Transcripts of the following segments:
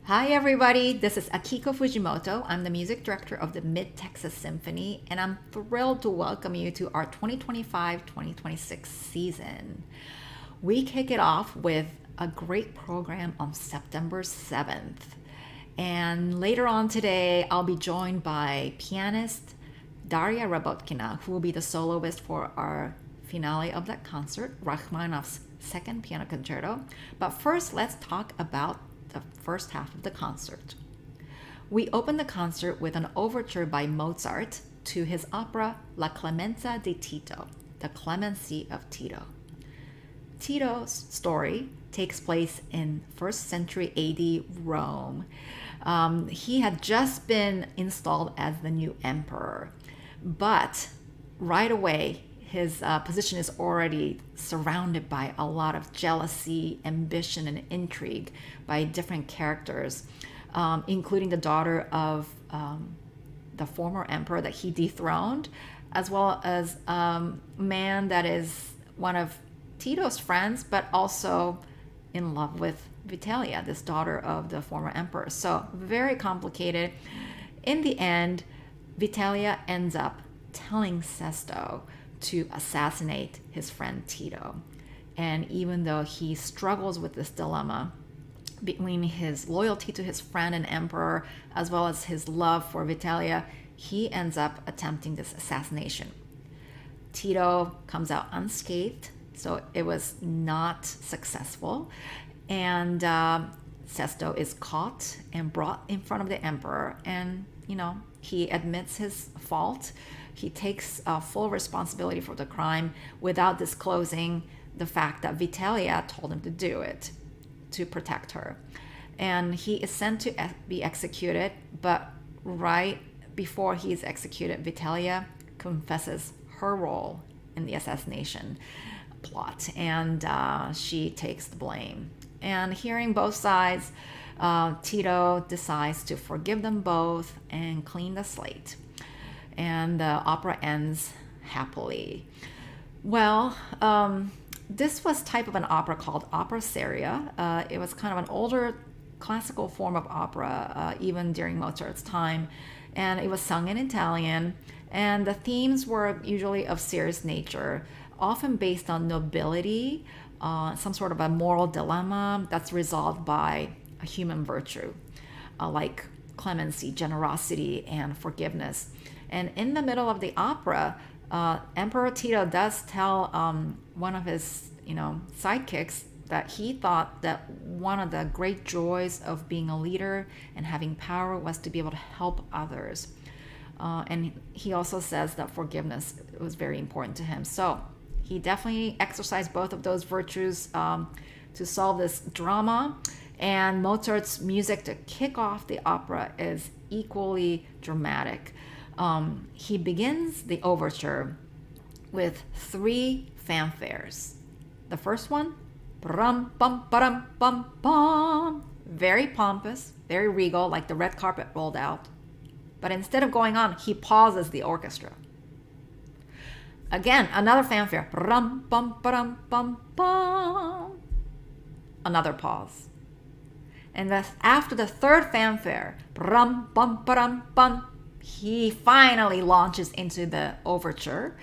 Hi everybody, this is Akiko Fujimoto. I'm the music director of the Mid-Texas Symphony, and I'm thrilled to welcome you to our 2025-2026 season. We kick it off with a great program on September 7th. And later on today, I'll be joined by pianist Daria Rabotkina, who will be the soloist for our finale of that concert, Rachmaninoff's second piano concerto. But first, let's talk about the first half of the concert. We open the concert with an overture by Mozart to his opera La Clemenza di Tito, the Clemency of Tito. Tito's story takes place in 1st century AD Rome. He had just been installed as the new emperor, but right away his position is already surrounded by a lot of jealousy, ambition, and intrigue by different characters, including the daughter of the former emperor that he dethroned, as well as a man that is one of Tito's friends, but also in love with Vitalia, this daughter of the former emperor. So very complicated. In the end, Vitalia ends up telling Sesto to assassinate his friend Tito. And even though he struggles with this dilemma between his loyalty to his friend and emperor, as well as his love for Vitalia, he ends up attempting this assassination. Tito comes out unscathed, so it was not successful. And Sesto is caught and brought in front of the emperor, and he admits his fault. He takes full responsibility for the crime without disclosing the fact that Vitalia told him to do it to protect her. And he is sent to be executed, but right before he is executed, Vitalia confesses her role in the assassination plot, and she takes the blame. And hearing both sides, Tito decides to forgive them both and clean the slate. And the opera ends happily. Well, this was type of an opera called opera seria. It was kind of an older classical form of opera, even during Mozart's time. And it was sung in Italian. And the themes were usually of serious nature, often based on nobility, some sort of a moral dilemma that's resolved by a human virtue, like clemency, generosity, and forgiveness. And in the middle of the opera, Emperor Tito does tell one of his, sidekicks that he thought that one of the great joys of being a leader and having power was to be able to help others. And he also says that forgiveness was very important to him. So he definitely exercised both of those virtues to solve this drama. And Mozart's music to kick off the opera is equally dramatic. He begins the overture with 3 fanfares. The first one, brum bum bum bum bum, very pompous, very regal, like the red carpet rolled out. But instead of going on, he pauses the orchestra. Again, another fanfare, brum bum bum bum bum, another pause. And after the third fanfare, brum bum bum bum, he finally launches into the overture,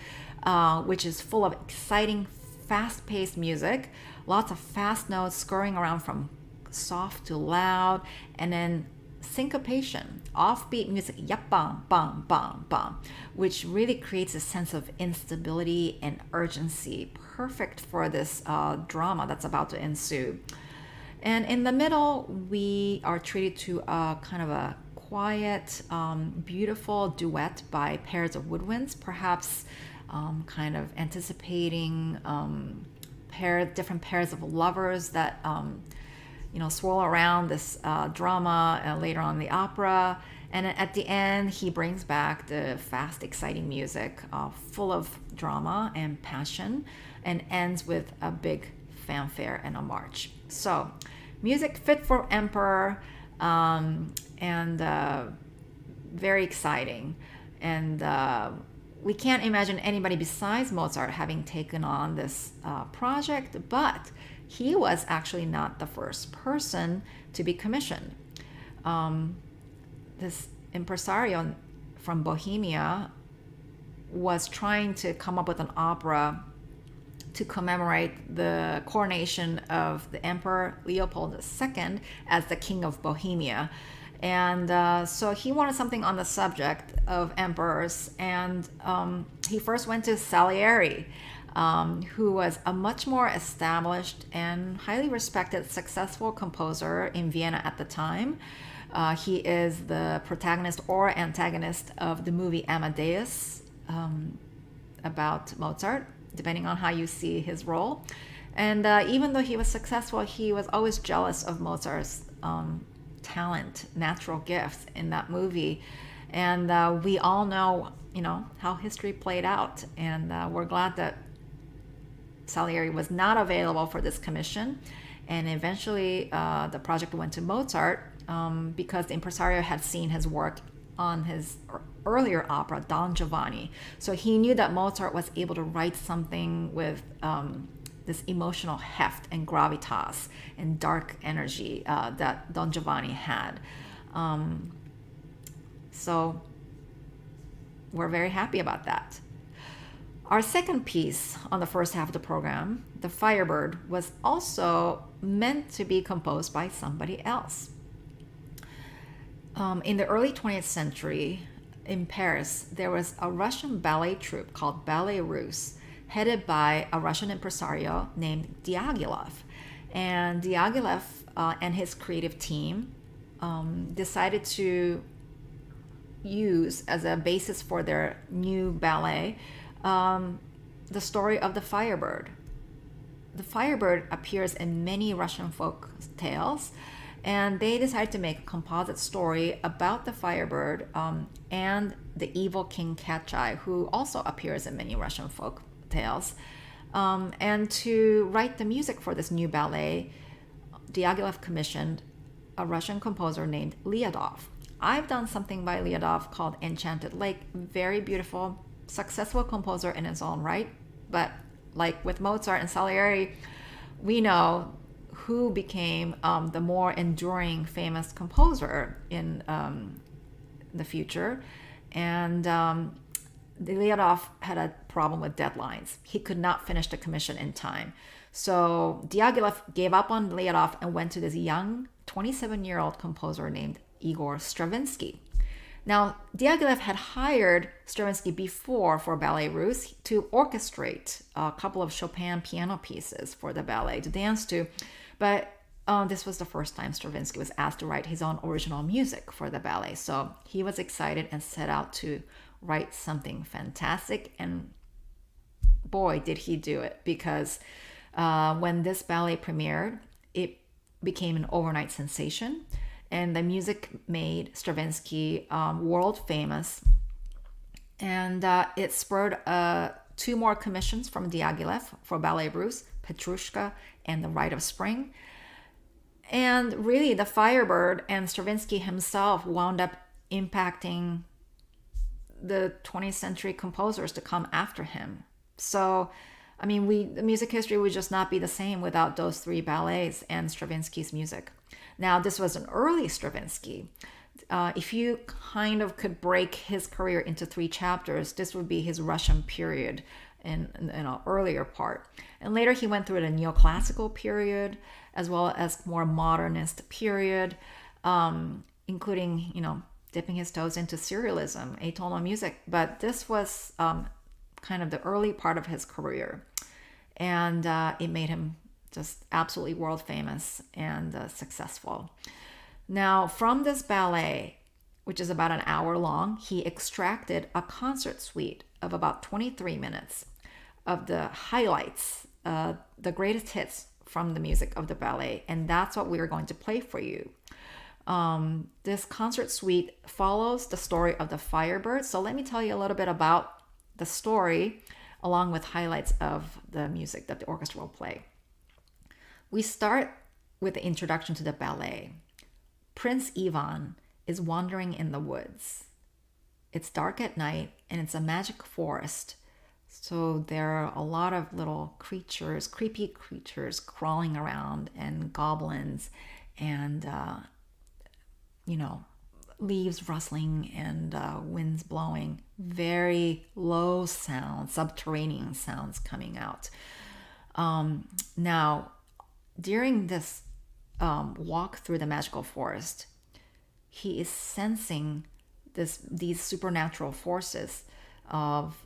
which is full of exciting, fast-paced music, lots of fast notes scurrying around from soft to loud, and then syncopation, offbeat music, yap bam bam bam bam, which really creates a sense of instability and urgency, perfect for this drama that's about to ensue. And in the middle, we are treated to a kind of a quiet, beautiful duet by pairs of woodwinds, perhaps kind of anticipating different pairs of lovers that swirl around this drama later on in the opera. And at the end, he brings back the fast, exciting music full of drama and passion, and ends with a big fanfare and a march. So music fit for emperor, and very exciting. And we can't imagine anybody besides Mozart having taken on this project, but he was actually not the first person to be commissioned. this impresario from Bohemia was trying to come up with an opera to commemorate the coronation of the Emperor Leopold II as the King of Bohemia. And so he wanted something on the subject of emperors. And he first went to Salieri, who was a much more established and highly respected, successful composer in Vienna at the time. He is the protagonist or antagonist of the movie Amadeus, about Mozart, depending on how you see his role. And even though he was successful, he was always jealous of Mozart's talent, natural gifts in that movie. And we all know, how history played out. And we're glad that Salieri was not available for this commission. And eventually the project went to Mozart because the impresario had seen his work on his earlier opera, Don Giovanni. So he knew that Mozart was able to write something with this emotional heft and gravitas and dark energy that Don Giovanni had. So we're very happy about that. Our second piece on the first half of the program, the Firebird, was also meant to be composed by somebody else. In the early 20th century, in Paris, there was a Russian ballet troupe called Ballet Russe, headed by a Russian impresario named Diaghilev. And Diaghilev and his creative team decided to use as a basis for their new ballet the story of the Firebird. The Firebird appears in many Russian folk tales, and they decided to make a composite story about the Firebird and the evil King Kachai, who also appears in many Russian folk tales. And to write the music for this new ballet, Diaghilev commissioned a Russian composer named Lyadov. I've done something by Lyadov called Enchanted Lake. Very beautiful, successful composer in his own right. But like with Mozart and Salieri, we know who became the more enduring famous composer in the future. And Lyadov had a problem with deadlines. He could not finish the commission in time. So Diaghilev gave up on Lyadov and went to this young 27-year-old composer named Igor Stravinsky. Now, Diaghilev had hired Stravinsky before for Ballet Russe to orchestrate a couple of Chopin piano pieces for the ballet to dance to. But this was the first time Stravinsky was asked to write his own original music for the ballet. So he was excited and set out to write something fantastic. And boy, did he do it. Because when this ballet premiered, it became an overnight sensation. And the music made Stravinsky world famous. And it spurred 2 more commissions from Diaghilev for Ballet Russe, Petrushka and The Rite of Spring. And really, the Firebird and Stravinsky himself wound up impacting the 20th century composers to come after him. So, I mean, the music history would just not be the same without those 3 ballets and Stravinsky's music. Now, this was an early Stravinsky. If you kind of could break his career into 3 chapters, this would be his Russian period in an earlier part. And later he went through the neoclassical period as well as more modernist period, including, dipping his toes into serialism, atonal music. But this was kind of the early part of his career. And it made him just absolutely world famous and successful. Now, from this ballet, which is about an hour long, he extracted a concert suite of about 23 minutes of the highlights, the greatest hits from the music of the ballet. And that's what we are going to play for you. This concert suite follows the story of the Firebird. So let me tell you a little bit about the story along with highlights of the music that the orchestra will play. We start with the introduction to the ballet. Prince Ivan is wandering in the woods. It's dark at night and it's a magic forest. So there are a lot of little creatures, creepy creatures crawling around and goblins and leaves rustling and winds blowing, very low sounds, subterranean sounds coming out. Now, during this walk through the magical forest, he is sensing these supernatural forces of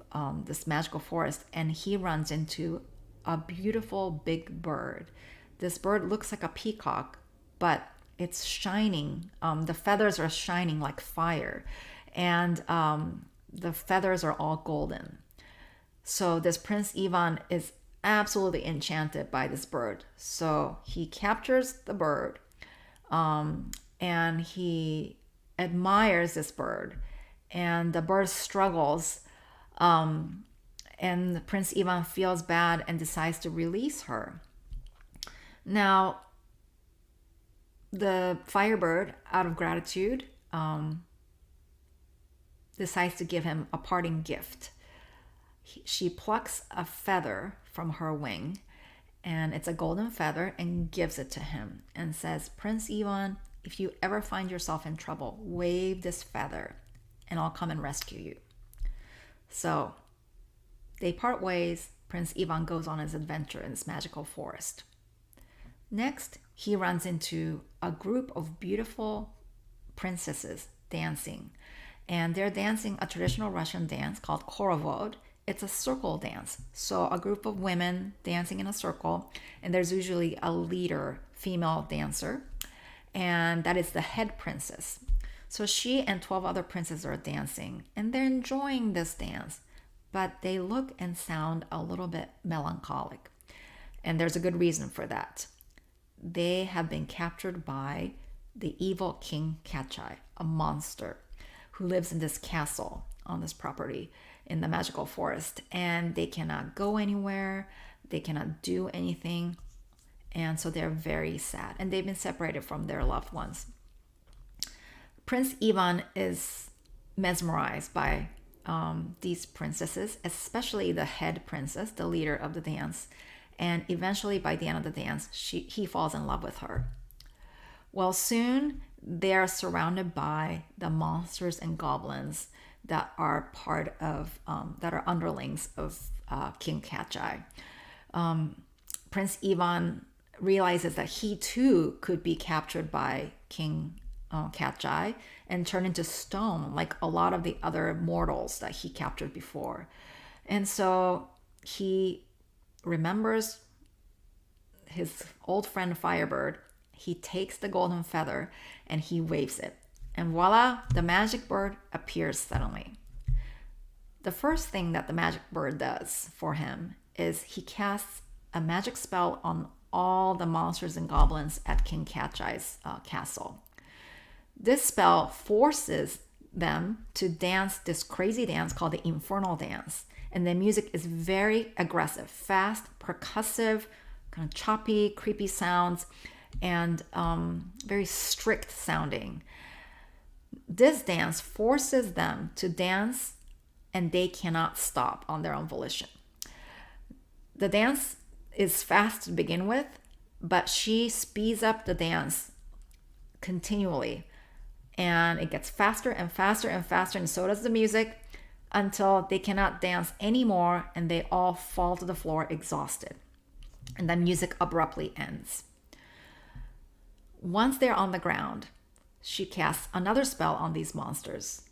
this magical forest, and he runs into a beautiful big bird. This bird looks like a peacock, but it's shining. The feathers are shining like fire, and the feathers are all golden. So this Prince Ivan is absolutely enchanted by this bird. So he captures the bird, and he admires this bird, and the bird struggles, and Prince Ivan feels bad and decides to release her. Now, the Firebird, out of gratitude, decides to give him a parting gift. She plucks a feather from her wing, and it's a golden feather, and gives it to him and says, Prince Ivan, if you ever find yourself in trouble, wave this feather and I'll come and rescue you. So they part ways. Prince Ivan goes on his adventure in this magical forest. Next, he runs into a group of beautiful princesses dancing. And they're dancing a traditional Russian dance called horovod. It's a circle dance. So a group of women dancing in a circle, and there's usually a leader, female dancer, and that is the head princess. So she and 12 other princes are dancing, and they're enjoying this dance, but they look and sound a little bit melancholic. And there's a good reason for that. They have been captured by the evil King Kachai, a monster who lives in this castle on this property in the magical forest, and they cannot go anywhere, they cannot do anything, and so they're very sad, and they've been separated from their loved ones. Prince Ivan is mesmerized by these princesses, especially the head princess, the leader of the dance, and eventually by the end of the dance, he falls in love with her. Well, soon they are surrounded by the monsters and goblins that are part of, that are underlings of King Kachai. Prince Ivan realizes that he too could be captured by King Kachai and turn into stone like a lot of the other mortals that he captured before. And so he remembers his old friend Firebird. He takes the golden feather and he waves it. And voila, the magic bird appears suddenly. The first thing that the magic bird does for him is he casts a magic spell on all the monsters and goblins at King Kachai's castle. This spell forces them to dance this crazy dance called the Infernal Dance. And the music is very aggressive, fast, percussive, kind of choppy, creepy sounds, and very strict sounding. This dance forces them to dance, and they cannot stop on their own volition. The dance is fast to begin with, but she speeds up the dance continually. And it gets faster and faster and faster, and so does the music, until they cannot dance anymore and they all fall to the floor exhausted. And the music abruptly ends. Once they're on the ground, she casts another spell on these monsters.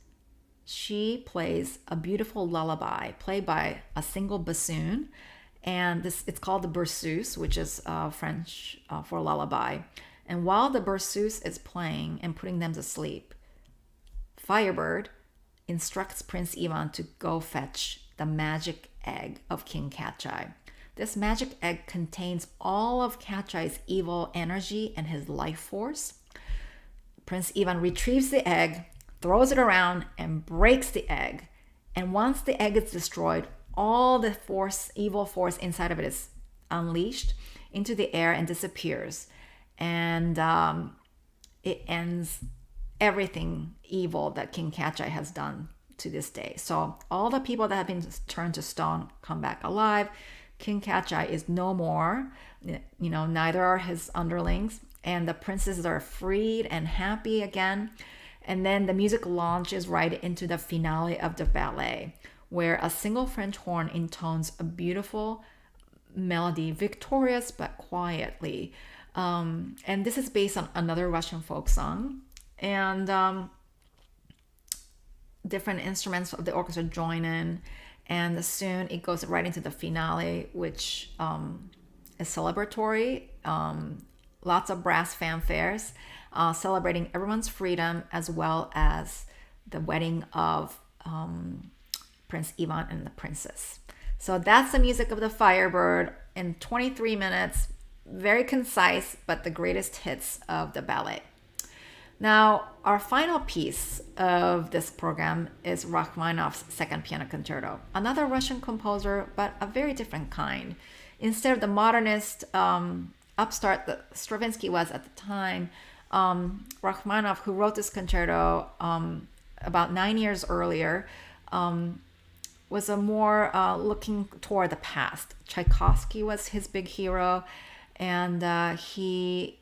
She plays a beautiful lullaby played by a single bassoon, and it's called the berceuse, which is French for lullaby. And while the berceuse is playing and putting them to sleep, Firebird instructs Prince Ivan to go fetch the magic egg of King Kachai. This magic egg contains all of Kachai's evil energy and his life force. Prince Ivan retrieves the egg, throws it around, and breaks the egg. And once the egg is destroyed, all the force, evil force inside of it is unleashed into the air and disappears. And it ends everything evil that King Kachai has done to this day. So all the people that have been turned to stone come back alive. King Kachai is no more, neither are his underlings, and the princesses are freed and happy again. And then the music launches right into the finale of the ballet, where a single French horn intones a beautiful melody, victorious but quietly. And this is based on another Russian folk song. And different instruments of the orchestra join in. And soon it goes right into the finale, which is celebratory. Lots of brass fanfares, celebrating everyone's freedom, as well as the wedding of Prince Ivan and the princess. So that's the music of the Firebird in 23 minutes. Very concise, but the greatest hits of the ballet. Now, our final piece of this program is Rachmaninoff's Second Piano Concerto, another Russian composer, but a very different kind. Instead of the modernist upstart that Stravinsky was at the time, Rachmaninoff, who wrote this concerto about 9 years earlier, was a more looking toward the past. Tchaikovsky was his big hero, and he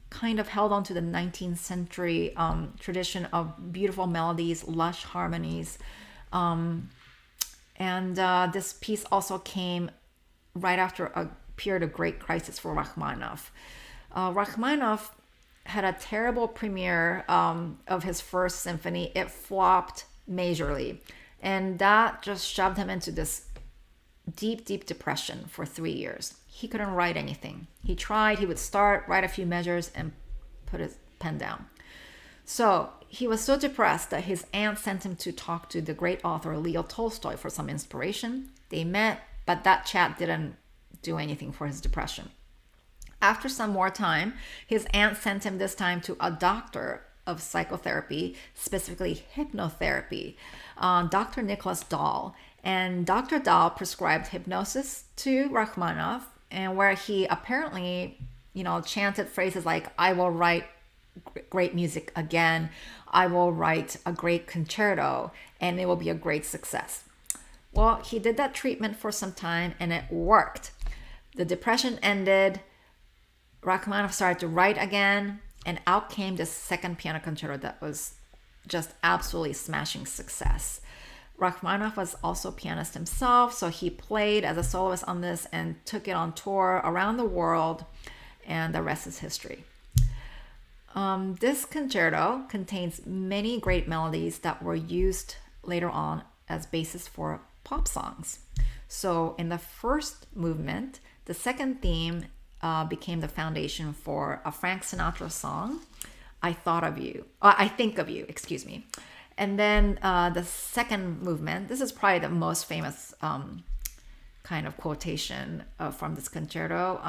kind of held on to the 19th century tradition of beautiful melodies, lush harmonies. And this piece also came right after a period of great crisis for Rachmaninoff. Rachmaninoff had a terrible premiere of his first symphony. It flopped majorly. And that just shoved him into this deep, deep depression for 3 years. He couldn't write anything. He tried, he would start, write a few measures, and put his pen down. So he was so depressed that his aunt sent him to talk to the great author Leo Tolstoy for some inspiration. They met, but that chat didn't do anything for his depression. After some more time, his aunt sent him this time to a doctor of psychotherapy, specifically hypnotherapy, Dr. Nicholas Dahl. And Dr. Dahl prescribed hypnosis to Rachmaninoff, and where he apparently, chanted phrases like, "I will write great music again. I will write a great concerto, and it will be a great success." Well, he did that treatment for some time, and it worked. The depression ended. Rachmaninoff started to write again, and out came this second piano concerto that was just absolutely smashing success. Rachmaninoff was also a pianist himself, so he played as a soloist on this and took it on tour around the world, and the rest is history. This concerto contains many great melodies that were used later on as basis for pop songs. So in the first movement, the second theme became the foundation for a Frank Sinatra song, I Think of You, excuse me. And then the second movement, this is probably the most famous kind of quotation from this concerto.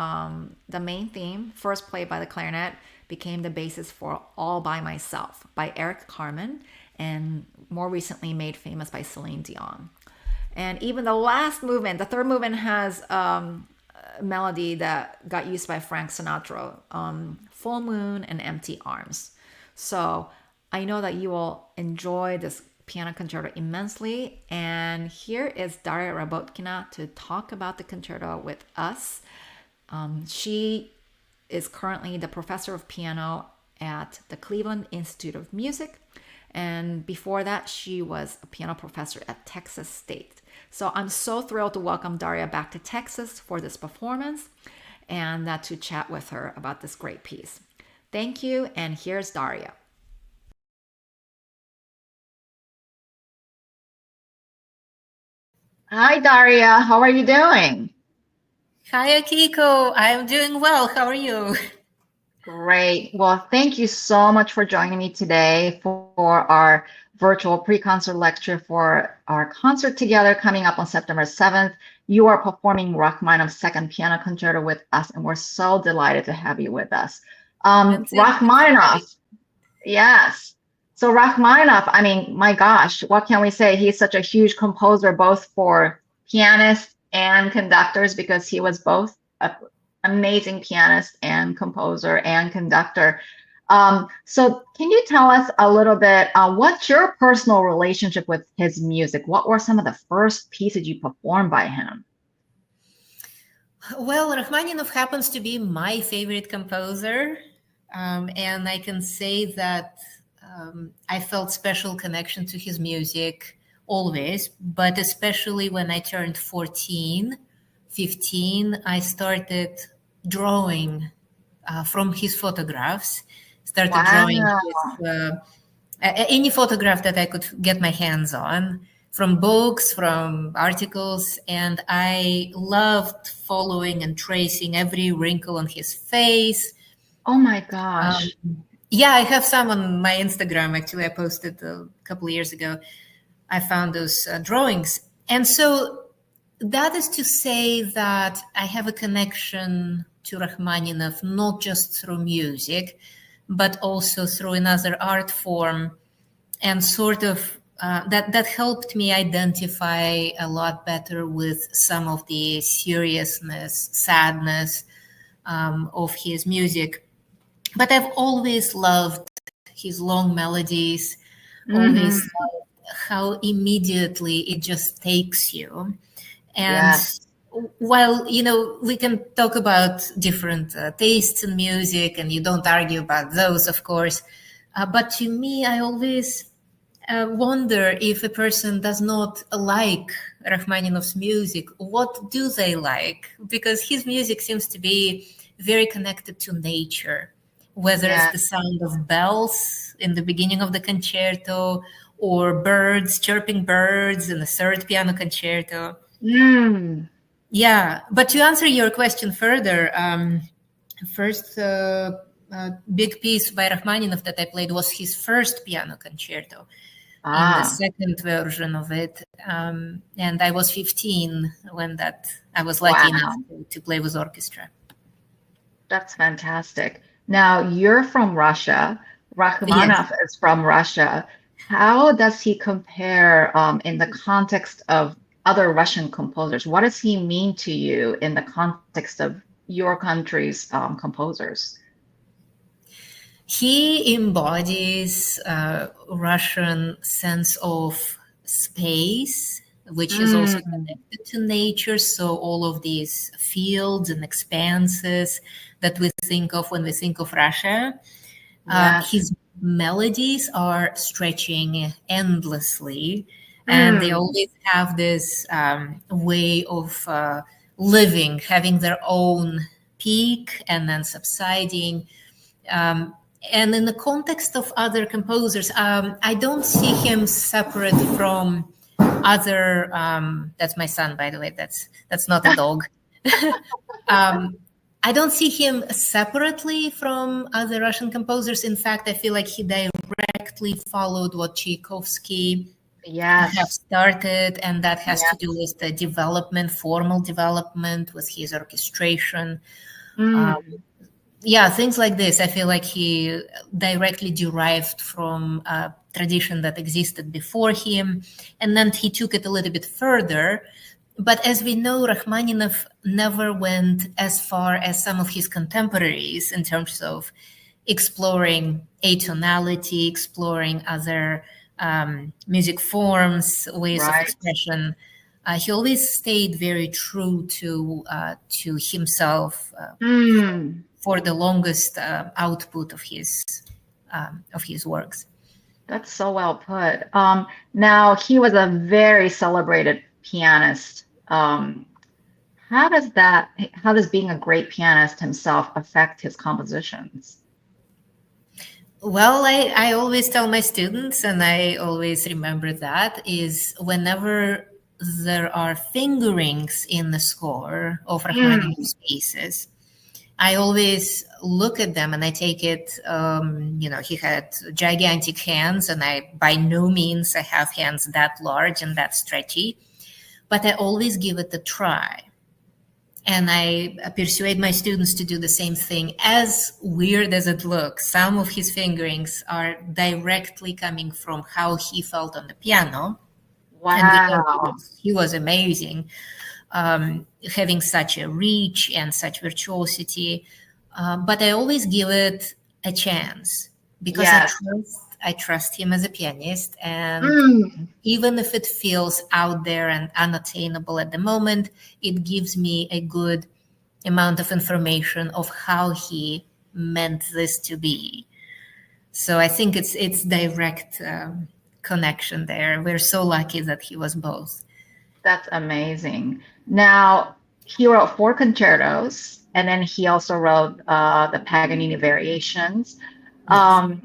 The main theme, first played by the clarinet, became the basis for All by Myself by Eric Carmen, and more recently made famous by Celine Dion. And even the last movement, the third movement, has a melody that got used by Frank Sinatra, Full Moon and Empty Arms. So I know that you will enjoy this piano concerto immensely. And here is Daria Rabotkina to talk about the concerto with us. She is currently the professor of piano at the Cleveland Institute of Music. And before that, she was a piano professor at Texas State. So I'm so thrilled to welcome Daria back to Texas for this performance and to chat with her about this great piece. Thank you, and here's Daria. Hi, Daria. How are you doing? Hi, Akiko. I'm doing well. How are you? Great. Well, thank you so much for joining me today for our virtual pre-concert lecture for our concert together coming up on September 7th. You are performing Rachmaninoff's Second Piano Concerto with us, and we're so delighted to have you with us. Rachmaninoff, yes. So Rachmaninoff, I mean, my gosh, what can we say? He's such a huge composer, both for pianists and conductors, because he was both an amazing pianist and composer and conductor. So can you tell us a little bit, what's your personal relationship with his music? What were some of the first pieces you performed by him? Well, Rachmaninoff happens to be my favorite composer, and I can say that I felt special connection to his music always, but especially when I turned 14, 15, I started drawing from his photographs, started drawing Wow. any photograph that I could get my hands on from books, from articles, and I loved following and tracing every wrinkle on his face. Oh my Um, gosh. yeah, I have some on my Instagram. Actually, I posted a couple of years ago. I found those drawings. And so that is to say that I have a connection to Rachmaninoff, not just through music, but also through another art form, and sort of that helped me identify a lot better with some of the seriousness, sadness of his music. But I've always loved his long melodies, always Hmm. loved how immediately it just takes you. And Yes. while, we can talk about different tastes in music, and you don't argue about those, of course. But to me, I always wonder if a person does not like Rachmaninoff's music, what do they like? Because his music seems to be very connected to nature, whether it's Yeah. the sound of bells in the beginning of the concerto or birds, chirping birds in the third piano concerto. Mm. Yeah, but to answer your question further, first big piece by Rachmaninoff that I played was his first piano concerto in the Ah, second version of it. And I was 15 when I was lucky enough wow. to play with orchestra. That's fantastic. Now, you're from Russia. Yes. Rachmaninoff is from Russia. How does he compare in the context of other Russian composers? What does he mean to you in the context of your country's composers? He embodies Russian sense of space, which is also Mm, connected to nature. So all of these fields and expanses that we think of when we think of Russia, yes. his melodies are stretching endlessly, and they Mm, always have this way of living, having their own peak and then subsiding. Um, and in the context of other composers, I don't see him separate from other. That's my son, by the way. That's not a dog. um, I don't see him separately from other Russian composers. In fact, I feel like he directly followed what Tchaikovsky have yes. started, and that has to do Yes. with the development, formal development, with his orchestration. Um, Mm, yeah, things like this. I feel like he directly derived from a tradition that existed before him, and then he took it a little bit further. But as we know, Rachmaninoff never went as far as some of his contemporaries in terms of exploring atonality, exploring other music forms, ways of right. expression. He always stayed very true to himself Mm, for the longest output of his works. that's so well put. Now, he was a very celebrated pianist. How does being a great pianist himself affect his compositions? Well, I always tell my students, and I always remember that, is whenever there are fingerings in the score of Mm, Rachmaninoff's pieces, I always look at them and I take it, he had gigantic hands, and by no means I have hands that large and that stretchy, but I always give it a try. And I persuade my students to do the same thing. As weird as it looks, some of his fingerings are directly coming from how he felt on the piano. And we know wow. he was amazing, having such a reach and such virtuosity. But I always give it a chance because Yes. I trust him as a pianist, and Mm, even if it feels out there and unattainable at the moment, it gives me a good amount of information of how he meant this to be. So I think it's direct connection there. We're so lucky that he was both. That's amazing. Now, he wrote 4 concertos, and then he also wrote the Paganini variations. Yes.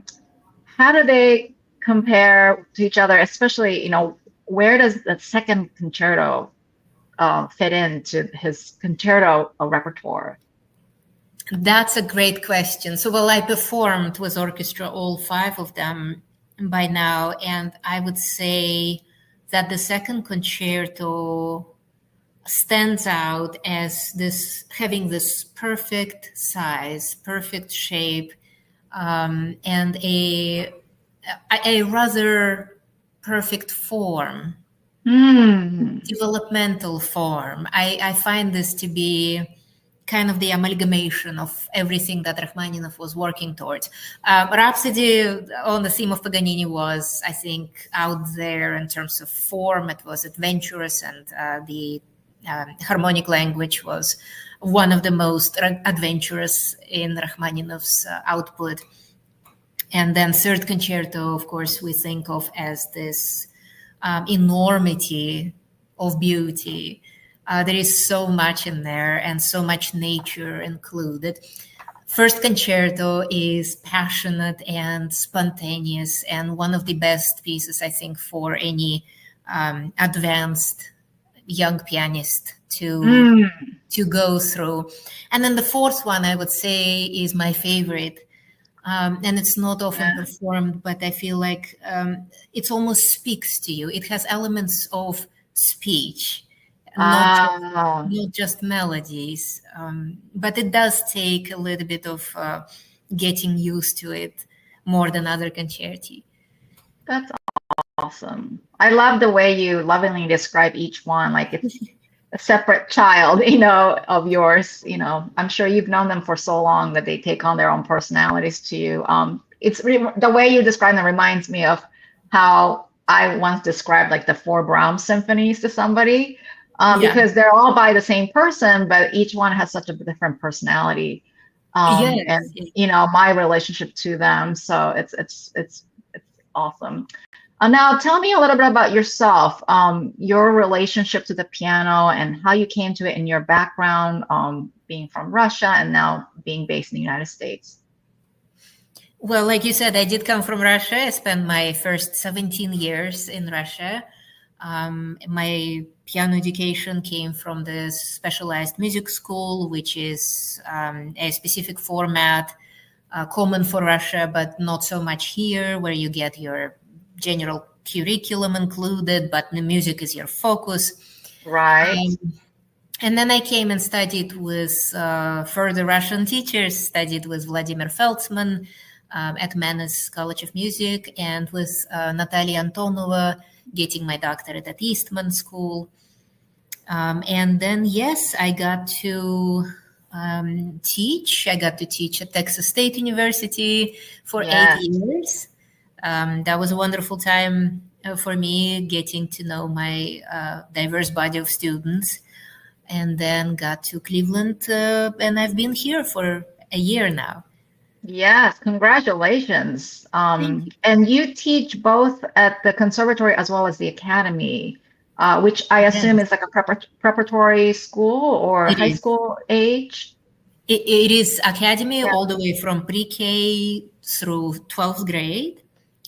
How do they compare to each other? Especially, where does the second concerto fit into his concerto repertoire? That's a great question. So, well, I performed with orchestra all 5 of them by now, and I would say that the second concerto stands out as this having this perfect size, perfect shape, and a rather perfect form, developmental form. I find this to be kind of the amalgamation of everything that Rachmaninoff was working towards. Rhapsody on the theme of Paganini was, I think, out there in terms of form. It was adventurous, and the harmonic language was one of the most adventurous in Rachmaninoff's output. And then third concerto, of course, we think of as this enormity of beauty. There is so much in there and so much nature included. First concerto is passionate and spontaneous, and one of the best pieces, I think, for any advanced young pianist to go through. And then the fourth one, I would say, is my favorite. And it's not often performed, but I feel like it almost speaks to you. It has elements of speech, not just melodies, but it does take a little bit of getting used to it more than other concerti. That's awesome. I love the way you lovingly describe each one, like it's a separate child, of yours. I'm sure you've known them for so long that they take on their own personalities to you. The way you describe them reminds me of how I once described like the 4 Brahms symphonies to somebody, because they're all by the same person, but each one has such a different personality. And my relationship to them. So it's awesome. Now, tell me a little bit about yourself, your relationship to the piano and how you came to it in your background, being from Russia and now being based in the United States. Well, like you said, I did come from Russia. I spent my first 17 years in Russia. My piano education came from the specialized music school, which is a specific format common for Russia, but not so much here, where you get your general curriculum included, but the music is your focus. Right. And then I came and studied with further Russian teachers, studied with Vladimir Feldsman at Mannes College of Music, and with Natalia Antonova, getting my doctorate at Eastman School. And then, yes, I got to teach. I got to teach at Texas State University for 8 years. That was a wonderful time for me, getting to know my diverse body of students. And then got to Cleveland, and I've been here for a year now. Yes, congratulations. And you teach both at the conservatory as well as the academy, which I assume is like a preparatory school or high school age? It is academy all the way from pre-K through 12th grade.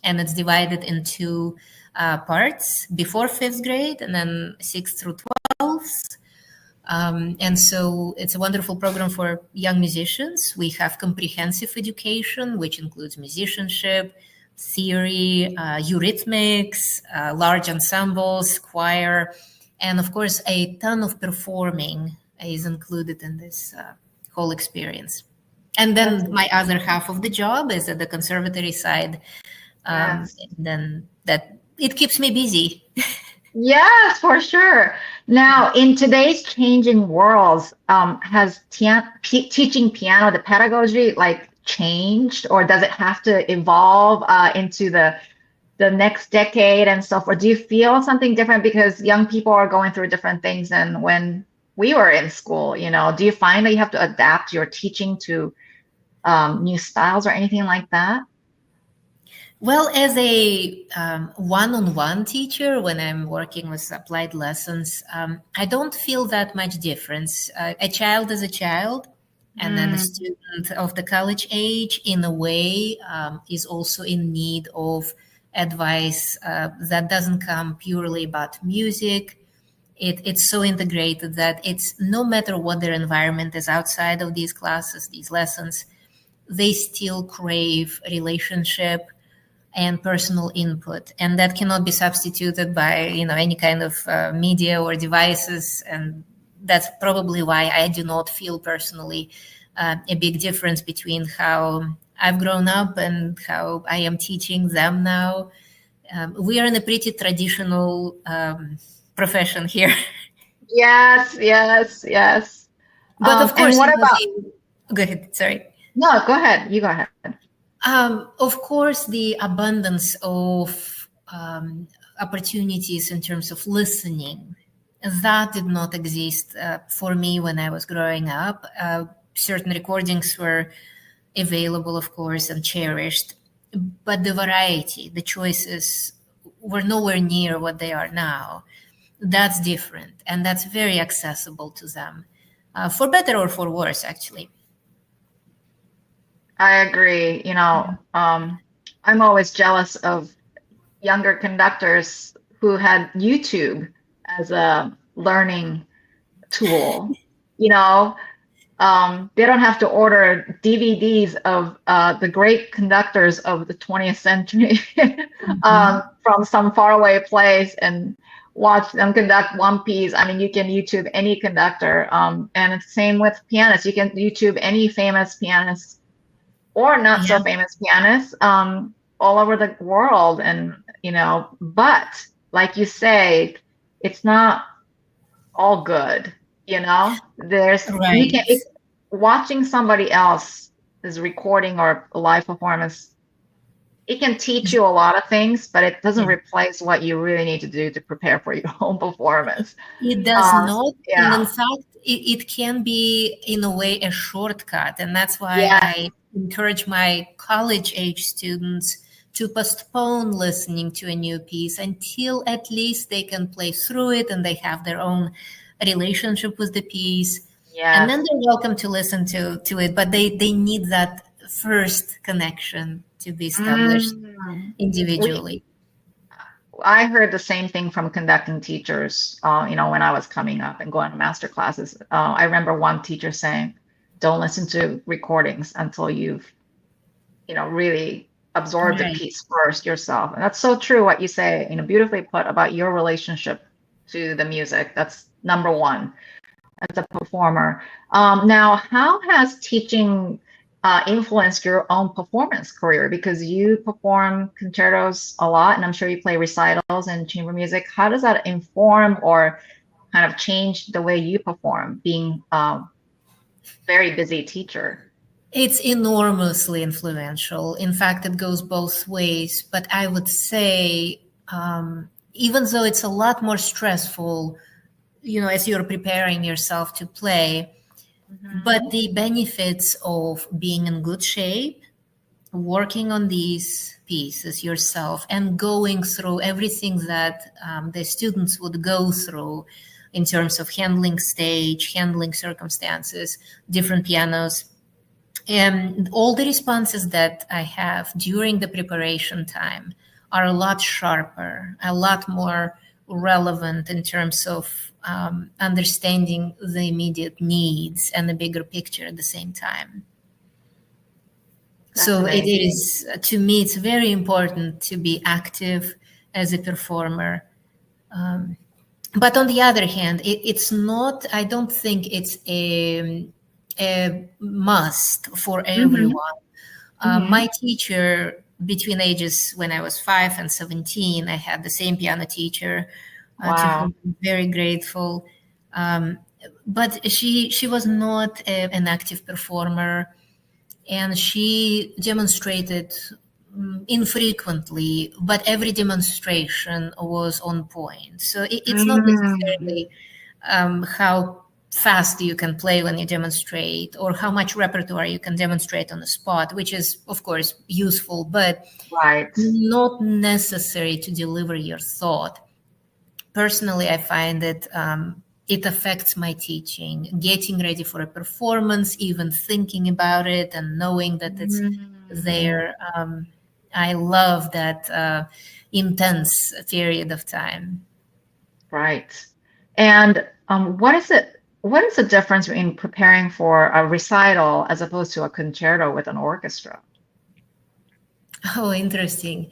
And it's divided into parts before 5th grade and then 6th through 12th. And so it's a wonderful program for young musicians. We have comprehensive education, which includes musicianship, theory, eurythmics, large ensembles, choir, and of course, a ton of performing is included in this whole experience. And then my other half of the job is at the conservatory side. Then that it keeps me busy. Yes, for sure. Now, in today's changing worlds, has teaching piano, the pedagogy, like changed, or does it have to evolve into the next decade and so forth? Do you feel something different because young people are going through different things than when we were in school. Do you find that you have to adapt your teaching to new styles or anything like that? Well, as a one-on-one teacher, when I'm working with applied lessons, I don't feel that much difference. A child is a child, and then a student of the college age, in a way, is also in need of advice that doesn't come purely about music. It's so integrated that it's no matter what their environment is outside of these classes, these lessons, they still crave relationship and personal input, and that cannot be substituted by any kind of media or devices. And that's probably why I do not feel personally a big difference between how I've grown up and how I am teaching them now. We are in a pretty traditional profession here. Yes, yes, yes. But of course, and what about? Go ahead. Sorry. No, go ahead. You go ahead. Of course, the abundance of opportunities in terms of listening, that did not exist for me when I was growing up. Certain recordings were available, of course, and cherished, but the variety, the choices were nowhere near what they are now. That's different, and that's very accessible to them, for better or for worse, actually. I agree. I'm always jealous of younger conductors who had YouTube as a learning tool. They don't have to order DVDs of the great conductors of the 20th century from some faraway place and watch them conduct one piece. I mean, you can YouTube any conductor. And it's the same with pianists. You can YouTube any famous pianist or not so famous pianists all over the world. And, but like you say, it's not all good, there's, right. Watching somebody else's recording or live performance, it can teach you a lot of things, but it doesn't replace what you really need to do to prepare for your own performance. It does not. Yeah. And in fact, it can be, in a way, a shortcut. And that's why I encourage my college-age students to postpone listening to a new piece until at least they can play through it and they have their own relationship with the piece. Yeah. And then they're welcome to listen to it, but they need that first connection to be established individually. I heard the same thing from conducting teachers, when I was coming up and going to master classes. I remember one teacher saying, don't listen to recordings until you've, really absorbed the piece first yourself. And that's so true what you say, beautifully put about your relationship to the music. That's number one as a performer. Now, how has teaching influenced your own performance career? Because you perform concertos a lot, and I'm sure you play recitals and chamber music. How does that inform or kind of change the way you perform, being very busy teacher? It's enormously influential. In fact, it goes both ways. But I would say, even though it's a lot more stressful, as you're preparing yourself to play, but the benefits of being in good shape, working on these pieces yourself, and going through everything that the students would go through in terms of handling stage, handling circumstances, different pianos, and all the responses that I have during the preparation time are a lot sharper, a lot more relevant in terms of understanding the immediate needs and the bigger picture at the same time. That's so amazing. It is, to me, it's very important to be active as a performer. But on the other hand, it's not, I don't think it's a must for everyone. My teacher, between ages when I was 5 and 17, I had the same piano teacher. To whom I'm very grateful. But she was not an active performer, and she demonstrated infrequently, but every demonstration was on point. So it's not necessarily how fast you can play when you demonstrate, or how much repertoire you can demonstrate on the spot, which is, of course, useful, but Right. not necessary to deliver your thought. Personally, I find that it affects my teaching, getting ready for a performance, even thinking about it and knowing that it's there. I love that intense period of time. Right. And what is it? What is the difference in preparing for a recital as opposed to a concerto with an orchestra? Oh, interesting.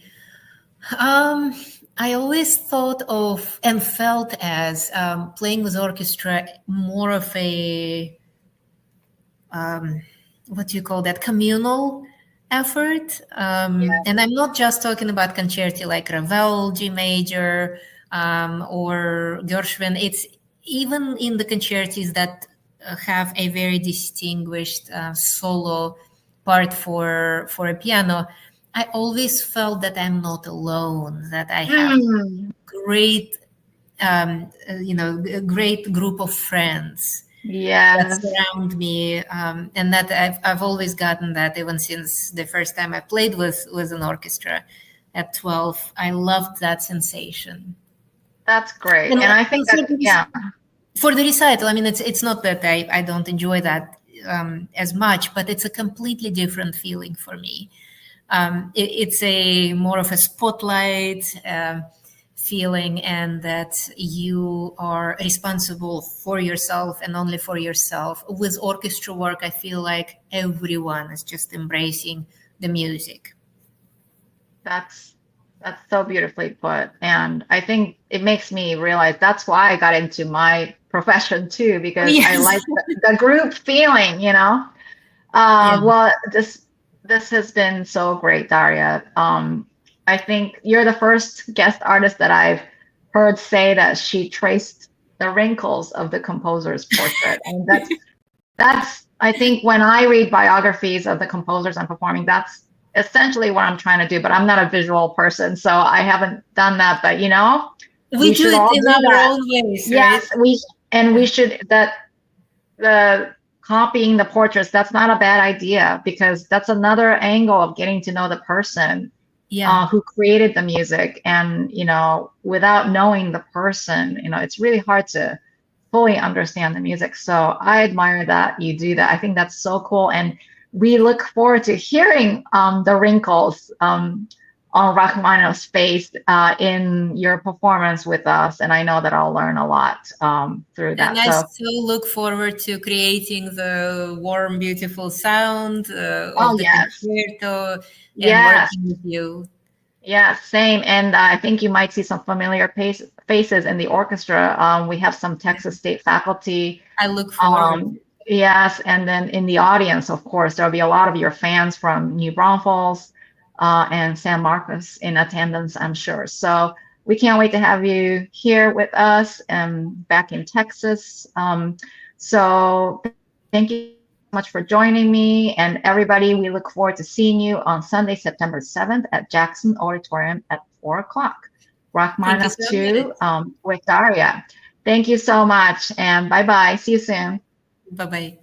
I always thought of and felt as playing with orchestra more of a what do you call that, communal effort. And I'm not just talking about concerti like Ravel G major or Gershwin. It's even in the concertis that have a very distinguished solo part for a piano. I always felt that I'm not alone, that I have great, a great group of friends that Yes. surround me, and that I've always gotten that even since the first time I played with an orchestra at 12. I loved that sensation. That's great. And I think that, for the recital, I mean, it's not that I don't enjoy that as much, but it's a completely different feeling for me. It's a more of a spotlight feeling, and that you are responsible for yourself and only for yourself. With orchestra work, I feel like everyone is just embracing the music. That's so beautifully put. And I think it makes me realize that's why I got into my profession too, because I like the group feeling, Well, this has been so great, Daria. I think you're the first guest artist that I've heard say that she traced the wrinkles of the composer's portrait. And that's I think when I read biographies of the composers I'm performing, that's essentially what I'm trying to do. But I'm not a visual person, so I haven't done that. But we do it in our own ways. Yes, right? We should the copying the portraits, that's not a bad idea, because that's another angle of getting to know the person who created the music. And without knowing the person, it's really hard to fully understand the music. So I admire that you do that. I think that's so cool, and we look forward to hearing the wrinkles on Rachmaninoff's face in your performance with us. And I know that I'll learn a lot through that. And I still look forward to creating the warm, beautiful sound of the concerto and working with you. Yeah, same. And I think you might see some familiar faces in the orchestra. We have some Texas State faculty. I look forward. Yes, and then in the audience, of course, there'll be a lot of your fans from New Braunfels and San Marcos in attendance, I'm sure. So we can't wait to have you here with us and back in Texas. So thank you so much for joining me, and everybody, we look forward to seeing you on Sunday, September 7th at Jackson Auditorium at 4 o'clock. Rachmaninoff 2 with Daria. Thank you so much, and bye-bye. See you soon. Bye-bye.